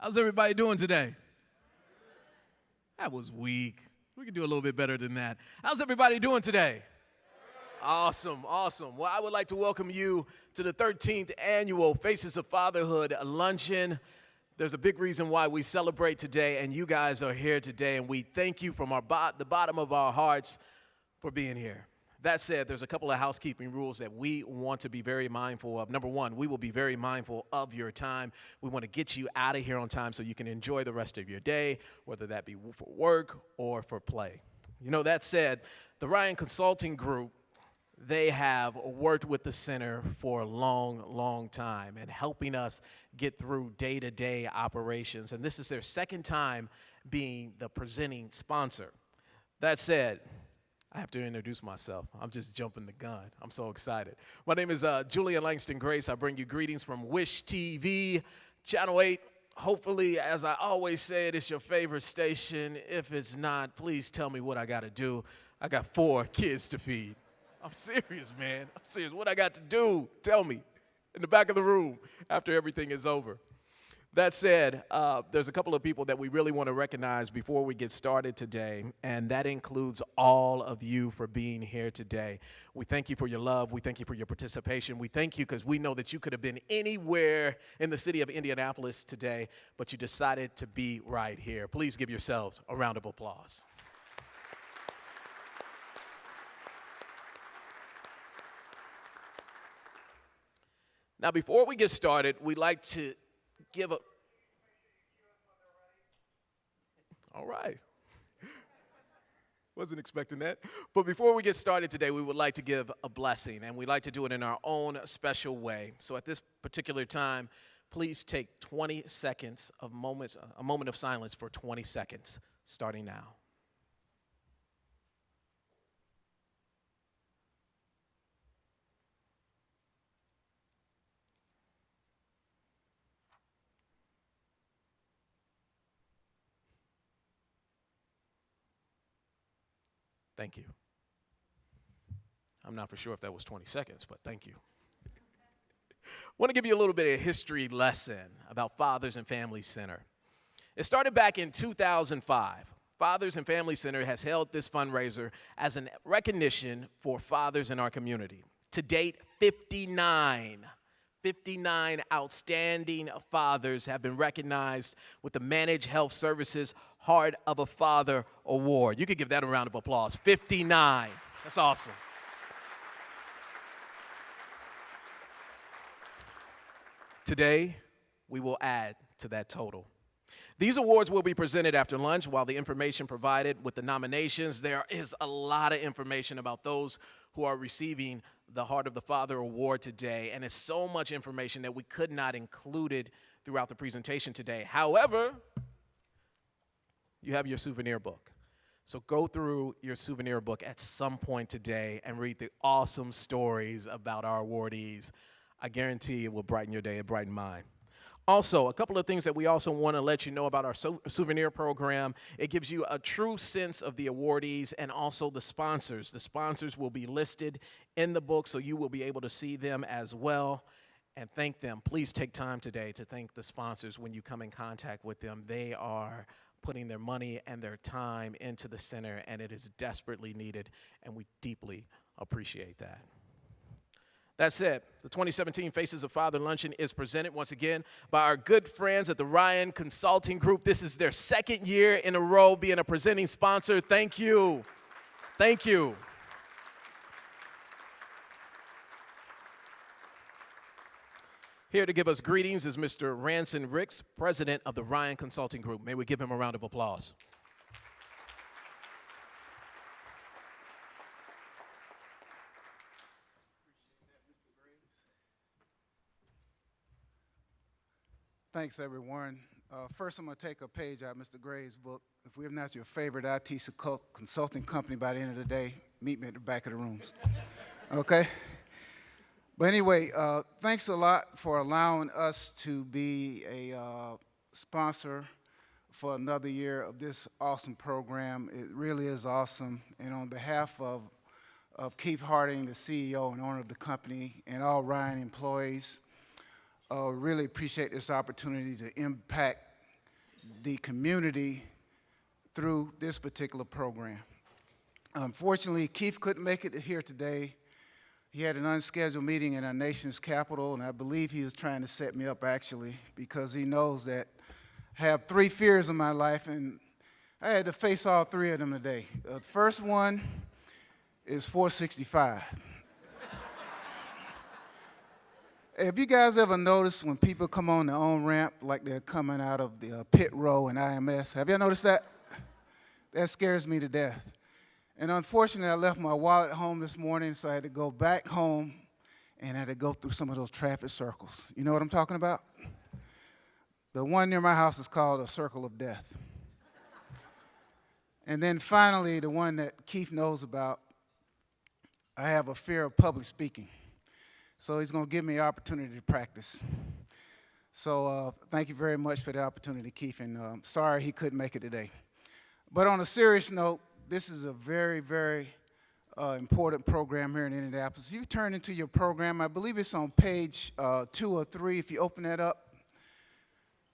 How's everybody doing today? That was weak. We can do a little bit better than that. How's everybody doing today? Awesome, awesome. Well, I would like to welcome you to the 13th annual Faces of Fatherhood Luncheon. There's a big reason why we celebrate today, and you guys are here today, and we thank you from the bottom of our hearts for being here. That said, there's a couple of housekeeping rules that we want to be very mindful of. Number one, we will be very mindful of your time. We want to get you out of here on time so you can enjoy the rest of your day, whether that be for work or for play. You know, that said, the Ryan Consulting Group, they have worked with the center for a long, long time and helping us get through day-to-day operations. And this is their second time being the presenting sponsor. That said, I have to introduce myself. I'm just jumping the gun. I'm so excited. My name is Julian Langston Grace. I bring you greetings from Wish TV, Channel 8. Hopefully, as I always say, it's your favorite station. If it's not, please tell me what I got to do. I got 4 kids to feed. I'm serious, man. I'm serious. What I got to do, tell me in the back of the room after everything is over. That said, there's a couple of people that we really want to recognize before we get started today, and that includes all of you for being here today. We thank you for your love. We thank you for your participation. We thank you because we know that you could have been anywhere in the city of Indianapolis today, but you decided to be right here. Please give yourselves a round of applause. Now, before we get started, we'd like to give a... All right. Wasn't expecting that. But before we get started today, we would like to give a blessing, and we'd like to do it in our own special way. So at this particular time, please take 20 seconds of a moment of silence for 20 seconds, starting now. Thank you. I'm not for sure if that was 20 seconds, but thank you. I want to give you a little bit of a history lesson about Fathers and Family Center. It started back in 2005. Fathers and Family Center has held this fundraiser as a recognition for fathers in our community. To date, 59 outstanding fathers have been recognized with the Managed Health Services Heart of a Father Award. You could give that a round of applause. 59. That's awesome. Today, we will add to that total. These awards will be presented after lunch. While the information provided with the nominations, there is a lot of information about those who are receiving the Heart of the Father Award today, and it's so much information that we could not include it throughout the presentation today. However, you have your souvenir book. So go through your souvenir book at some point today and read the awesome stories about our awardees. I guarantee it will brighten your day and brighten mine. Also, a couple of things that we also want to let you know about our souvenir program. It gives you a true sense of the awardees and also the sponsors. The sponsors will be listed in the book, so you will be able to see them as well and thank them. Please take time today to thank the sponsors when you come in contact with them. They are putting their money and their time into the center, and it is desperately needed, and we deeply appreciate that. That said, the 2017 Faces of Father Luncheon is presented once again by our good friends at the Ryan Consulting Group. This is their second year in a row being a presenting sponsor. Thank you. Thank you. Here to give us greetings is Mr. Ranson Ricks, president of the Ryan Consulting Group. May we give him a round of applause. Thanks, everyone. First, I'm going to take a page out of Mr. Gray's book. If we have not your favorite IT consulting company by the end of the day, meet me at the back of the rooms. Okay? But anyway, thanks a lot for allowing us to be a sponsor for another year of this awesome program. It really is awesome. And on behalf of Keith Harding, the CEO and owner of the company, and all Ryan employees, really appreciate this opportunity to impact the community through this particular program. Unfortunately, Keith couldn't make it here today. He had an unscheduled meeting in our nation's capital, and I believe he was trying to set me up, actually, because he knows that I have 3 fears in my life, and I had to face all 3 of them today. The first one is 465. Have you guys ever noticed when people come on their own ramp like they're coming out of the pit row in IMS? Have you ever noticed that? That scares me to death. And unfortunately, I left my wallet at home this morning, so I had to go back home and I had to go through some of those traffic circles. You know what I'm talking about? The one near my house is called a circle of death. And then finally, the one that Keith knows about, I have a fear of public speaking. So he's going to give me an opportunity to practice. So thank you very much for the opportunity, Keith, and sorry he couldn't make it today. But on a serious note, this is a very, very important program here in Indianapolis. You turn into your program, I believe it's on page 2 or 3. If you open that up,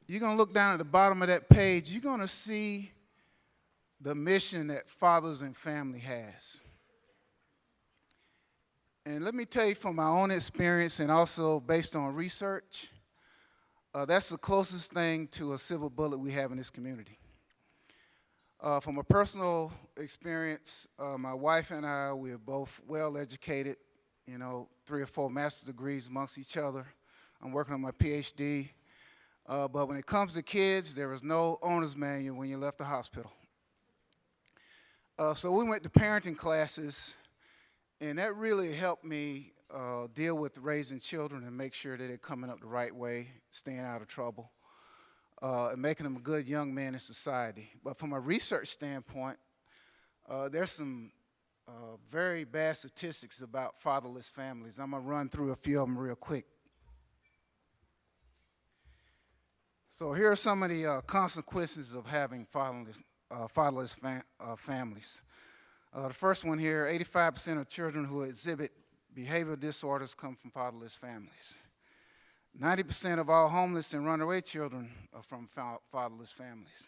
you're going to look down at the bottom of that page. You're going to see the mission that Fathers and Family has. And let me tell you from my own experience and also based on research, that's the closest thing to a silver bullet we have in this community. From a personal experience, my wife and I, we are both well educated, 3 or 4 master's degrees amongst each other. I'm working on my PhD. But when it comes to kids, there is no owner's manual when you left the hospital. So we went to parenting classes, and that really helped me deal with raising children and make sure that they're coming up the right way, staying out of trouble, and making them a good young man in society. But from a research standpoint, there's some very bad statistics about fatherless families. I'm going to run through a few of them real quick. So here are some of the consequences of having fatherless families. The first one here, 85% of children who exhibit behavioral disorders come from fatherless families. 90% of all homeless and runaway children are from fatherless families.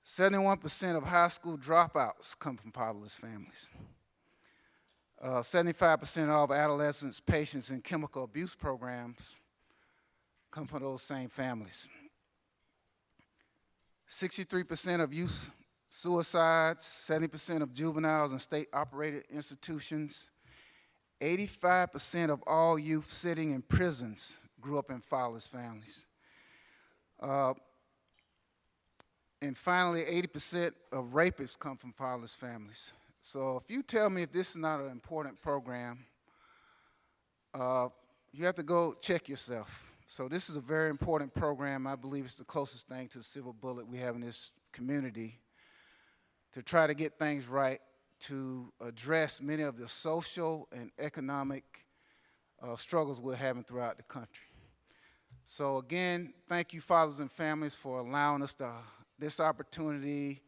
71% of high school dropouts come from fatherless families. 75% of all adolescents, patients in chemical abuse programs come from those same families. 63% of youth suicides, 70% of juveniles in state-operated institutions, 85% of all youth sitting in prisons grew up in fatherless families. And finally, 80% of rapists come from fatherless families. So if you tell me if this is not an important program, you have to go check yourself. So this is a very important program. I believe it's the closest thing to the silver bullet we have in this community to try to get things right, to address many of the social and economic struggles we're having throughout the country. So again, thank you, fathers and families, for allowing us this opportunity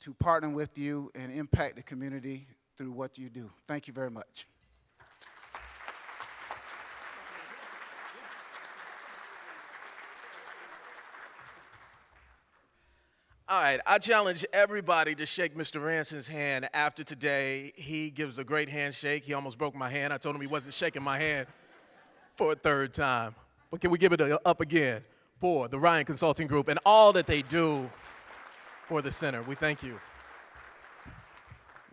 to partner with you and impact the community through what you do. Thank you very much. All right, I challenge everybody to shake Mr. Ranson's hand after today. He gives a great handshake. He almost broke my hand. I told him he wasn't shaking my hand for a 3rd time. But can we give it up again for the Ryan Consulting Group and all that they do for the center? We thank you.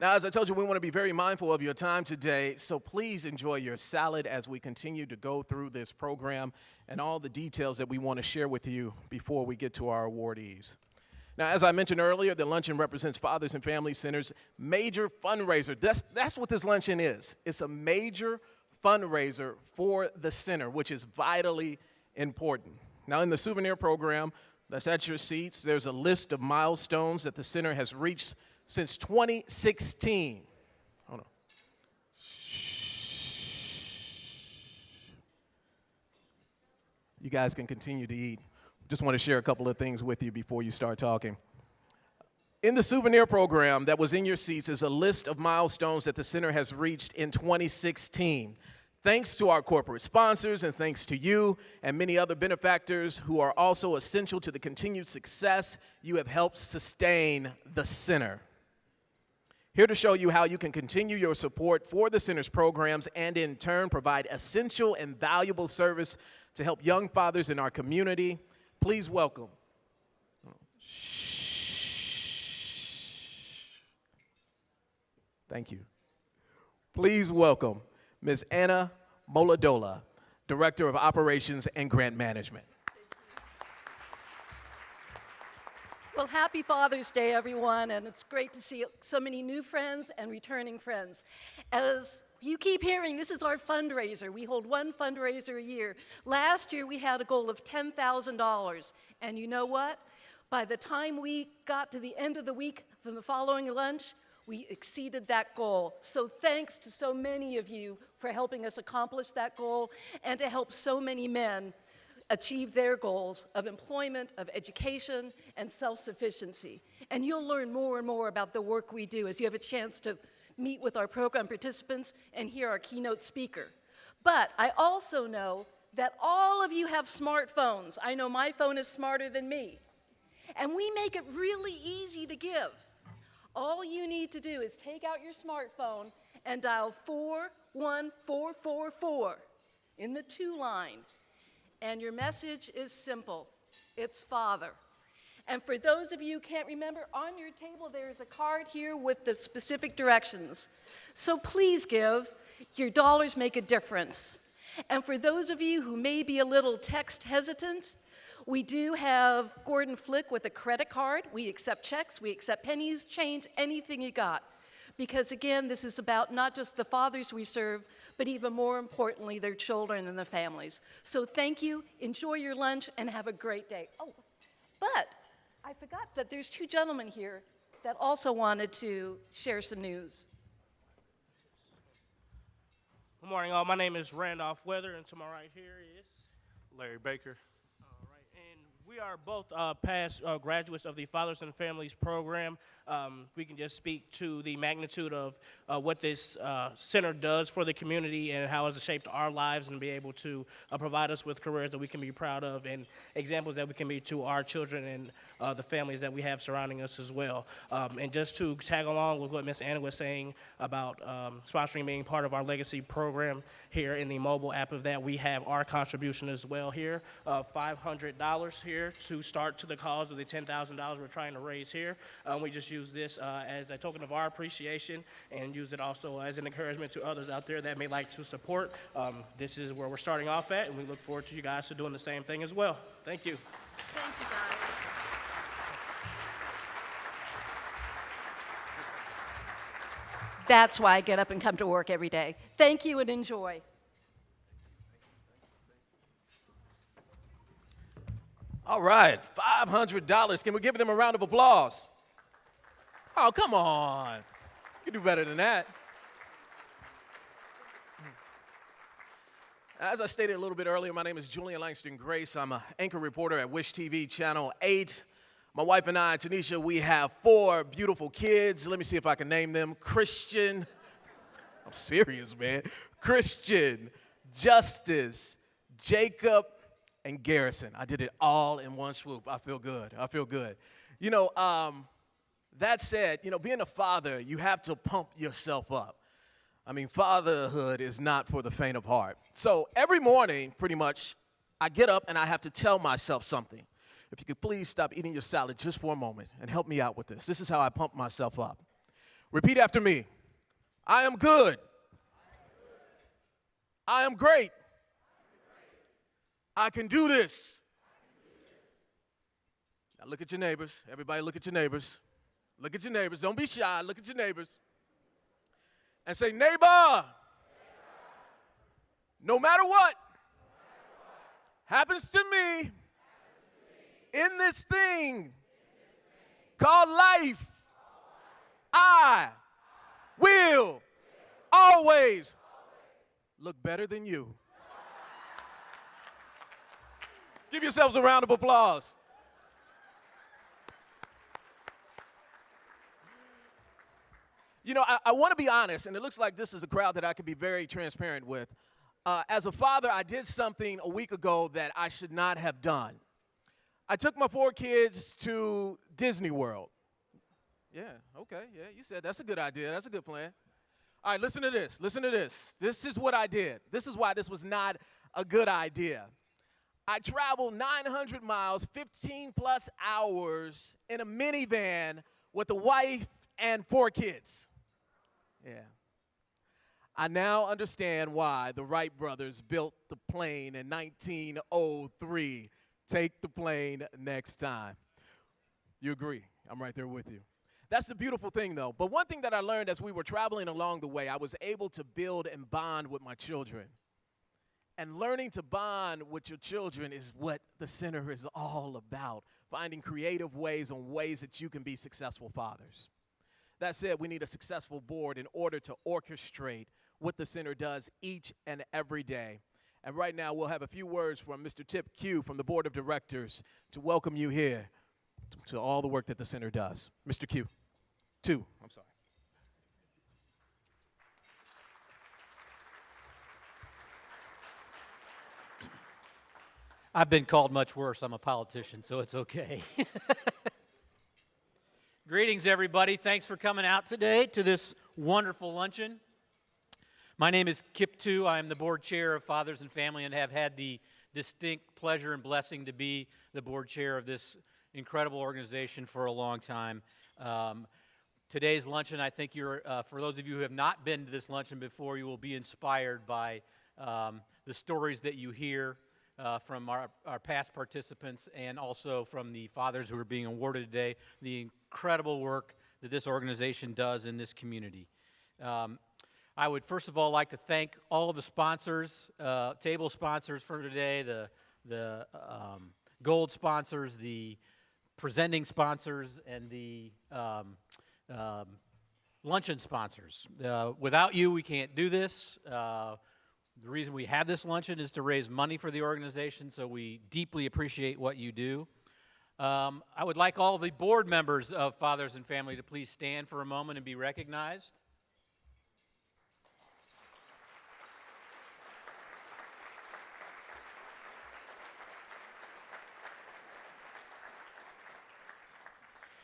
Now, as I told you, we want to be very mindful of your time today, so please enjoy your salad as we continue to go through this program and all the details that we want to share with you before we get to our awardees. Now, as I mentioned earlier, the luncheon represents Fathers and Family Center's major fundraiser. That's what this luncheon is. It's a major fundraiser for the center, which is vitally important. Now, in the souvenir program that's at your seats, there's a list of milestones that the center has reached since 2016. Hold on. You guys can continue to eat. Just want to share a couple of things with you before you start talking. In the souvenir program that was in your seats is a list of milestones that the center has reached in 2016. Thanks to our corporate sponsors, and thanks to you and many other benefactors who are also essential to the continued success, you have helped sustain the center. Here to show you how you can continue your support for the center's programs and in turn provide essential and valuable service to help young fathers in our community, please welcome. Thank you. Please welcome Ms. Anna Moladola, Director of Operations and Grant Management. Well, happy Father's Day, everyone, and it's great to see so many new friends and returning friends. As you keep hearing, this is our fundraiser. We hold one fundraiser a year. Last year, we had a goal of $10,000, and you know what? By the time we got to the end of the week from the following lunch, we exceeded that goal. So thanks to so many of you for helping us accomplish that goal and to help so many men achieve their goals of employment, of education, and self-sufficiency. And you'll learn more and more about the work we do as you have a chance to meet with our program participants and hear our keynote speaker. But I also know that all of you have smartphones. I know my phone is smarter than me. And we make it really easy to give. All you need to do is take out your smartphone and dial 41444 in the 2 line. And your message is simple. It's Father. And for those of you who can't remember, on your table there's a card here with the specific directions. So please give. Your dollars make a difference. And for those of you who may be a little text hesitant, we do have Gordon Flick with a credit card. We accept checks, we accept pennies, change, anything you got. Because again, this is about not just the fathers we serve, but even more importantly, their children and their families. So thank you, enjoy your lunch, and have a great day. Oh, but I forgot that there's 2 gentlemen here that also wanted to share some news. Good morning, all. My name is Randolph Weather, and to my right here is Larry Baker. All right, and we are both past graduates of the Fathers and Families program. We can just speak to the magnitude of what this center does for the community and how it's shaped our lives and be able to provide us with careers that we can be proud of and examples that we can be to our children and the families that we have surrounding us as well. And just to tag along with what Ms. Anna was saying about sponsoring being part of our legacy program here in the mobile app of that, we have our contribution as well here, $500 here to start to the cause of the $10,000 we're trying to raise here. We just use this as a token of our appreciation and use it also as an encouragement to others out there that may like to support. This is where we're starting off at, and we look forward to you guys to doing the same thing as well. Thank you. Thank you, guys. That's why I get up and come to work every day. Thank you and enjoy. All right, $500. Can we give them a round of applause? Oh, come on. You can do better than that. As I stated a little bit earlier, my name is Julian Langston Grace. I'm an anchor reporter at Wish TV Channel 8. My wife and I, Tanisha, we have 4 beautiful kids. Let me see if I can name them. Christian, I'm serious, man. Christian, Justice, Jacob, and Garrison. I did it all in one swoop. I feel good. I feel good. You know, that said, you know, being a father, you have to pump yourself up. I mean, fatherhood is not for the faint of heart. So every morning, pretty much, I get up and I have to tell myself something. If you could please stop eating your salad just for a moment and help me out with this. This is how I pump myself up. Repeat after me. I am good. I am great. I can do this. Now look at your neighbors. Everybody look at your neighbors. Look at your neighbors. Don't be shy. Look at your neighbors. And say, neighbor, no matter what happens to me in this thing called life, I will always look better than you. Give yourselves a round of applause. You know, I want to be honest, and it looks like this is a crowd that I could be very transparent with. As a father, I did something a week ago that I should not have done. I took my 4 kids to Disney World. Yeah, okay, yeah, you said that's a good idea. That's a good plan. All right, listen to this. Listen to this. This is what I did. This is why this was not a good idea. I traveled 900 miles, 15 plus hours in a minivan with a wife and 4 kids. Yeah. I now understand why the Wright brothers built the plane in 1903. Take the plane next time. You agree? I'm right there with you. That's the beautiful thing, though. But one thing that I learned as we were traveling along the way, I was able to build and bond with my children. And learning to bond with your children is what the center is all about, finding creative ways on ways that you can be successful fathers. That said, we need a successful board in order to orchestrate what the center does each and every day. And right now, we'll have a few words from Mr. Tip Q from the Board of Directors to welcome you here to all the work that the center does. Mr. Q. I'm sorry. I've been called much worse. I'm a politician, so it's okay. Greetings, everybody. Thanks for coming out today to this wonderful luncheon. My name is Kip Tu. I am the board chair of Fathers and Family and have had the distinct pleasure and blessing to be the board chair of this incredible organization for a long time. Today's luncheon, I think for those of you who have not been to this luncheon before, you will be inspired by the stories that you hear from our past participants and also from the fathers who are being awarded today, the incredible work that this organization does in this community. I would first of all like to thank all of the sponsors, table sponsors for today, the gold sponsors, the presenting sponsors, and the luncheon sponsors. Without you, we can't do this. The reason we have this luncheon is to raise money for the organization, so we deeply appreciate what you do. I would like all the board members of Fathers and Family to please stand for a moment and be recognized.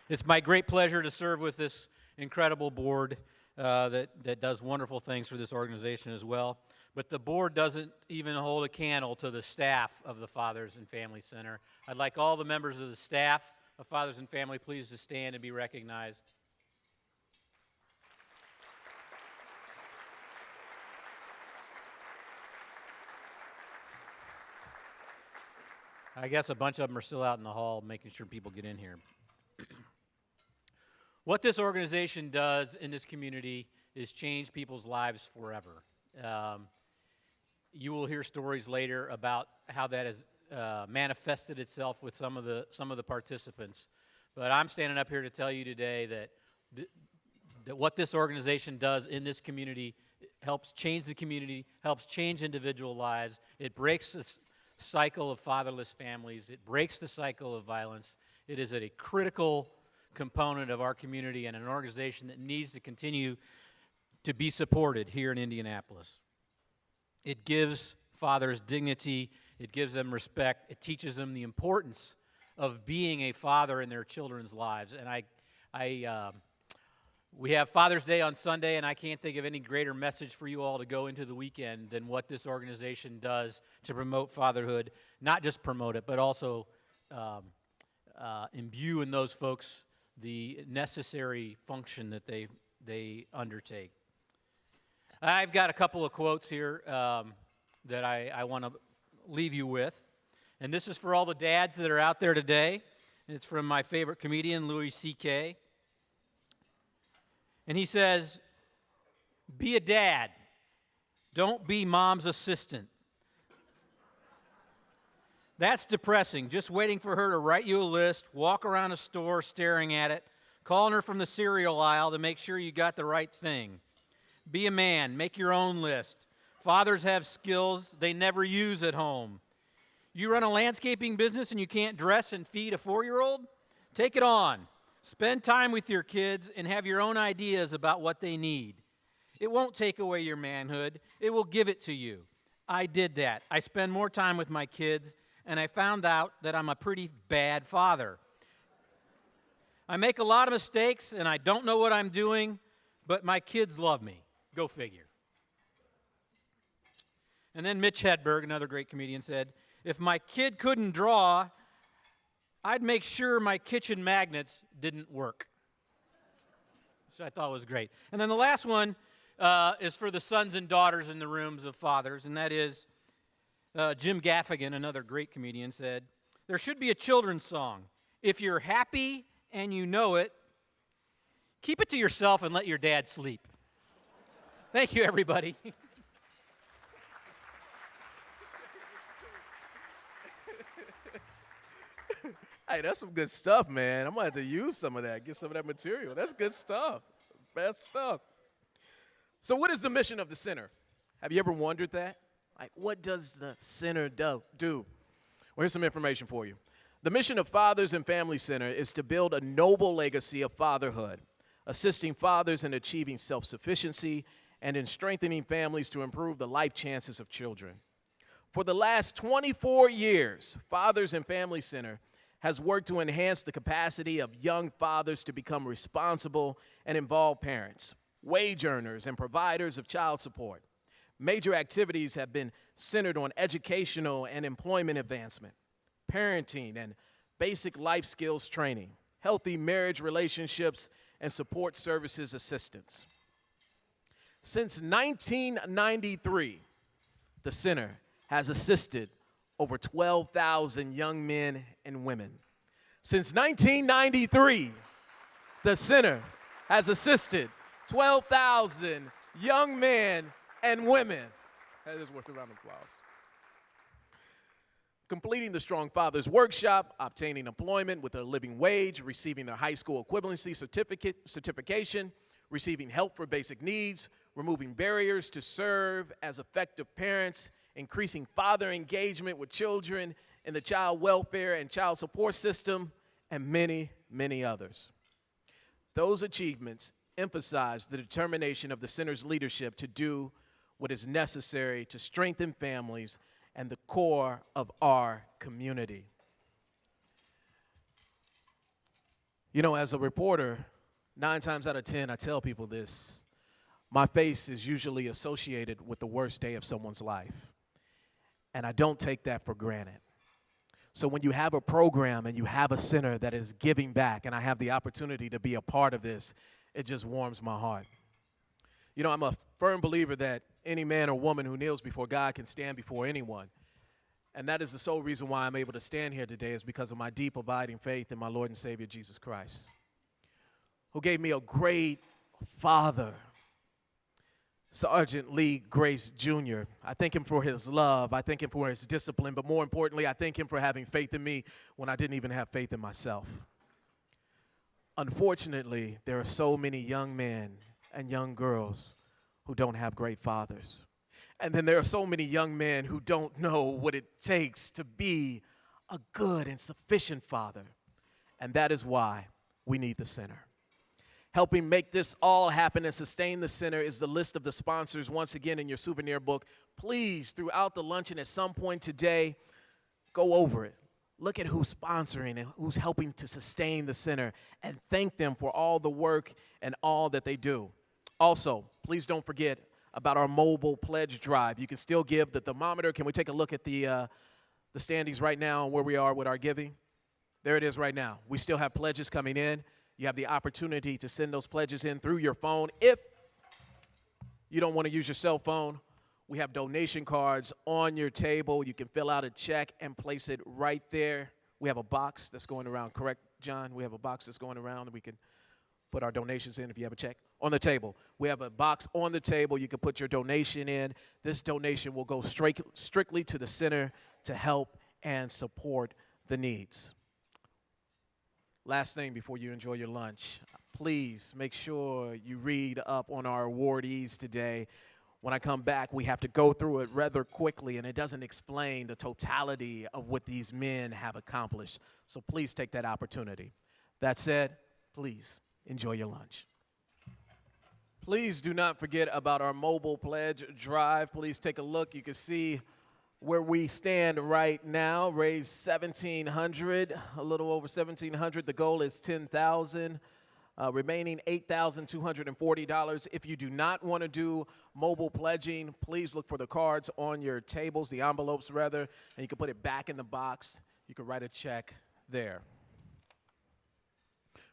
It's my great pleasure to serve with this incredible board that does wonderful things for this organization as well. But the board doesn't even hold a candle to the staff of the Fathers and Family Center. I'd like all the members of the staff of Fathers and Family please to stand and be recognized. I guess a bunch of them are still out in the hall making sure people get in here. What this organization does in this community is change people's lives forever. You will hear stories later about how that has manifested itself with some of the participants. But I'm standing up here to tell you today that what this organization does in this community helps change the community, helps change individual lives. It breaks this cycle of fatherless families. It breaks the cycle of violence. It is a critical component of our community and an organization that needs to continue to be supported here in Indianapolis. It gives fathers dignity, it gives them respect, it teaches them the importance of being a father in their children's lives. And we have Father's Day on Sunday, and I can't think of any greater message for you all to go into the weekend than what this organization does to promote fatherhood. Not just promote it, but also imbue in those folks the necessary function that they undertake. I've got a couple of quotes here that I want to leave you with. And this is for all the dads that are out there today. It's from my favorite comedian, Louis C.K. And he says, "Be a dad. Don't be mom's assistant. That's depressing, just waiting for her to write you a list, walk around a store staring at it, calling her from the cereal aisle to make sure you got the right thing. Be a man, make your own list. Fathers have skills they never use at home. You run a landscaping business and you can't dress and feed a 4-year-old? Take it on. Spend time with your kids and have your own ideas about what they need. It won't take away your manhood. It will give it to you. I did that. I spend more time with my kids, and I found out that I'm a pretty bad father. I make a lot of mistakes, and I don't know what I'm doing, but my kids love me. Go figure. And then Mitch Hedberg, another great comedian, said, if my kid couldn't draw, I'd make sure my kitchen magnets didn't work. Which I thought was great. And then the last one is for the sons and daughters in the rooms of fathers, and that is Jim Gaffigan, another great comedian, said, there should be a children's song. If you're happy and you know it, keep it to yourself and let your dad sleep. Thank you, everybody. Hey, that's some good stuff, man. I'm going to have to use some of that, get some of that material. That's good stuff. Best stuff. So what is the mission of the center? Have you ever wondered that? Like, what does the center do? Well, here's some information for you. The mission of Fathers and Family Center is to build a noble legacy of fatherhood, assisting fathers in achieving self-sufficiency and in strengthening families to improve the life chances of children. For the last 24 years, Fathers and Family Center has worked to enhance the capacity of young fathers to become responsible and involved parents, wage earners, and providers of child support. Major activities have been centered on educational and employment advancement, parenting and basic life skills training, healthy marriage relationships, and support services assistance. Since 1993, the center has assisted over 12,000 young men and women. Since 1993, the center has assisted 12,000 young men and women. That is worth a round of applause. Completing the Strong Fathers Workshop, obtaining employment with a living wage, receiving their high school equivalency certification, receiving help for basic needs, removing barriers to serve as effective parents, increasing father engagement with children in the child welfare and child support system, and many, many others. Those achievements emphasize the determination of the center's leadership to do what is necessary to strengthen families and the core of our community. You know, as a reporter, 9 times out of 10, I tell people this. My face is usually associated with the worst day of someone's life. And I don't take that for granted. So when you have a program and you have a center that is giving back, and I have the opportunity to be a part of this, it just warms my heart. You know, I'm a firm believer that any man or woman who kneels before God can stand before anyone. And that is the sole reason why I'm able to stand here today, is because of my deep abiding faith in my Lord and Savior, Jesus Christ, who gave me a great father, Sergeant Lee Grace Jr. I thank him for his love. I thank him for his discipline. But more importantly, I thank him for having faith in me when I didn't even have faith in myself. Unfortunately, there are so many young men and young girls who don't have great fathers. And then there are so many young men who don't know what it takes to be a good and sufficient father. And that is why we need the center. Helping make this all happen and sustain the center is the list of the sponsors once again in your souvenir book. Please, throughout the luncheon at some point today, go over it. Look at who's sponsoring and who's helping to sustain the center, and thank them for all the work and all that they do. Also, please don't forget about our mobile pledge drive. You can still give. The thermometer, can we take a look at the standings right now and where we are with our giving? There it is right now. We still have pledges coming in. You have the opportunity to send those pledges in through your phone. If you don't want to use your cell phone, we have donation cards on your table. You can fill out a check and place it right there. We have a box that's going around, correct, John? We have a box that's going around that we can put our donations in if you have a check on the table. We have a box on the table. You can put your donation in. This donation will go strictly to the center to help and support the needs. Last thing before you enjoy your lunch, please make sure you read up on our awardees today. When I come back, we have to go through it rather quickly, and it doesn't explain the totality of what these men have accomplished. So please take that opportunity. That said, please enjoy your lunch. Please do not forget about our mobile pledge drive. Please take a look. You can see where we stand right now. Raise 1,700, a little over 1,700. The goal is 10,000. Remaining $8,240. If you do not want to do mobile pledging, please look for the cards on your tables, the envelopes rather, and you can put it back in the box. You can write a check there.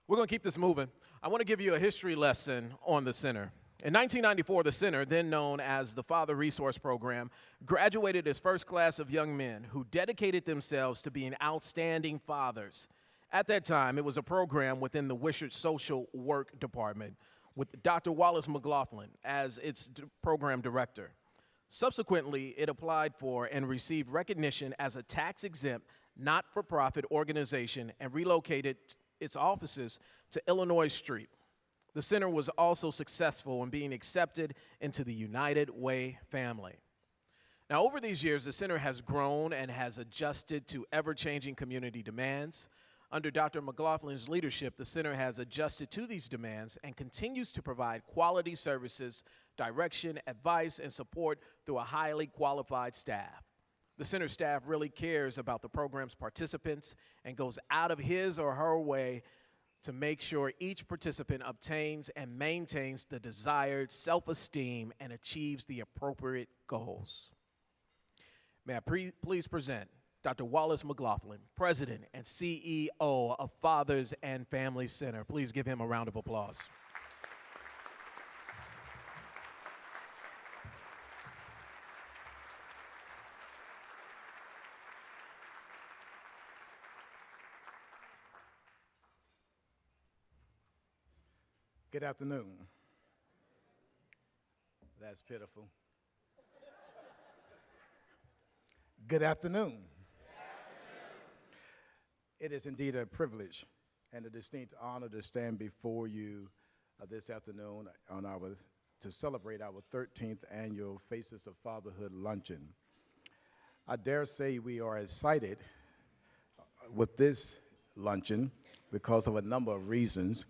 We're going to keep this moving. I want to give you a history lesson on the center. In 1994, the center, then known as the Father Resource Program, graduated its first class of young men who dedicated themselves to being outstanding fathers. At that time, it was a program within the Wishart Social Work Department with Dr. Wallace McLaughlin as its program director. Subsequently, it applied for and received recognition as a tax-exempt, not-for-profit organization and relocated its offices to Illinois Street. The center was also successful in being accepted into the United Way family. Now, over these years, the center has grown and has adjusted to ever-changing community demands. Under Dr. McLaughlin's leadership, the center has adjusted to these demands and continues to provide quality services, direction, advice, and support through a highly qualified staff. The center staff really cares about the program's participants and goes out of his or her way to make sure each participant obtains and maintains the desired self-esteem and achieves the appropriate goals. May I please present Dr. Wallace McLaughlin, President and CEO of Fathers and Family Center. Please give him a round of applause. Good afternoon. That's pitiful. Good afternoon. It is indeed a privilege and a distinct honor to stand before you this afternoon to celebrate our 13th annual Faces of Fatherhood Luncheon. I dare say we are excited with this luncheon because of a number of reasons.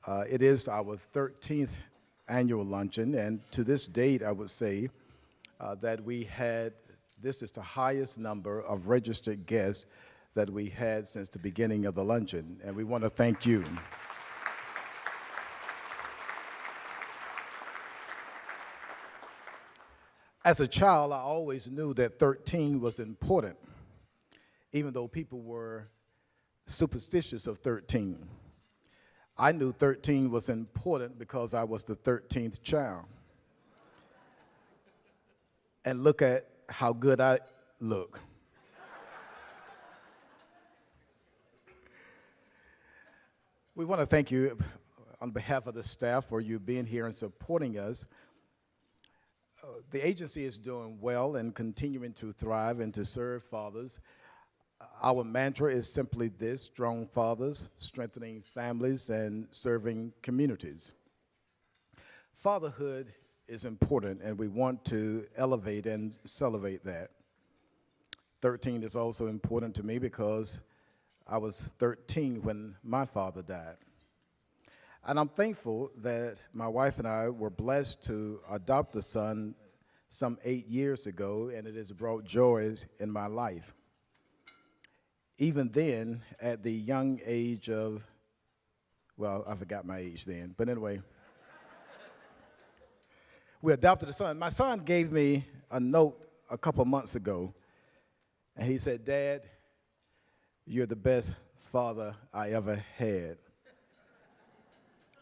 It is our 13th annual luncheon, and to this date, I would say that this is the highest number of registered guests that we had since the beginning of the luncheon, and we want to thank you. As a child, I always knew that 13 was important, even though people were superstitious of 13. I knew 13 was important because I was the 13th child. And look at how good I look. We want to thank you on behalf of the staff for you being here and supporting us. The agency is doing well and continuing to thrive and to serve fathers. Our mantra is simply this: strong fathers, strengthening families, and serving communities. Fatherhood is important, and we want to elevate and celebrate that. 13 is also important to me because I was 13 when my father died. And I'm thankful that my wife and I were blessed to adopt a son some 8 years ago, and it has brought joys in my life. Even then, at the young age of, well, I forgot my age then, but anyway, we adopted a son. My son gave me a note a couple months ago, and he said, "Dad, you're the best father I ever had."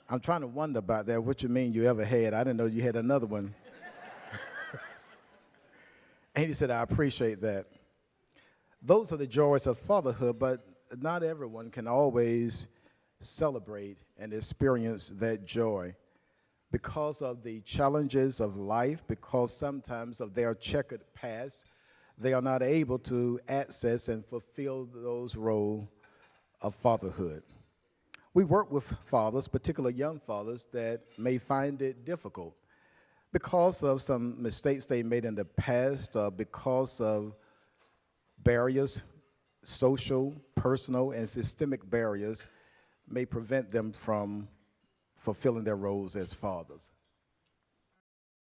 I'm trying to wonder about that. What you mean you ever had? I didn't know you had another one. And he said, "I appreciate that." Those are the joys of fatherhood, but not everyone can always celebrate and experience that joy because of the challenges of life, because sometimes of their checkered past, they are not able to access and fulfill those roles of fatherhood. We work with fathers, particularly young fathers, that may find it difficult because of some mistakes they made in the past, because of barriers, social, personal, and systemic barriers may prevent them from fulfilling their roles as fathers.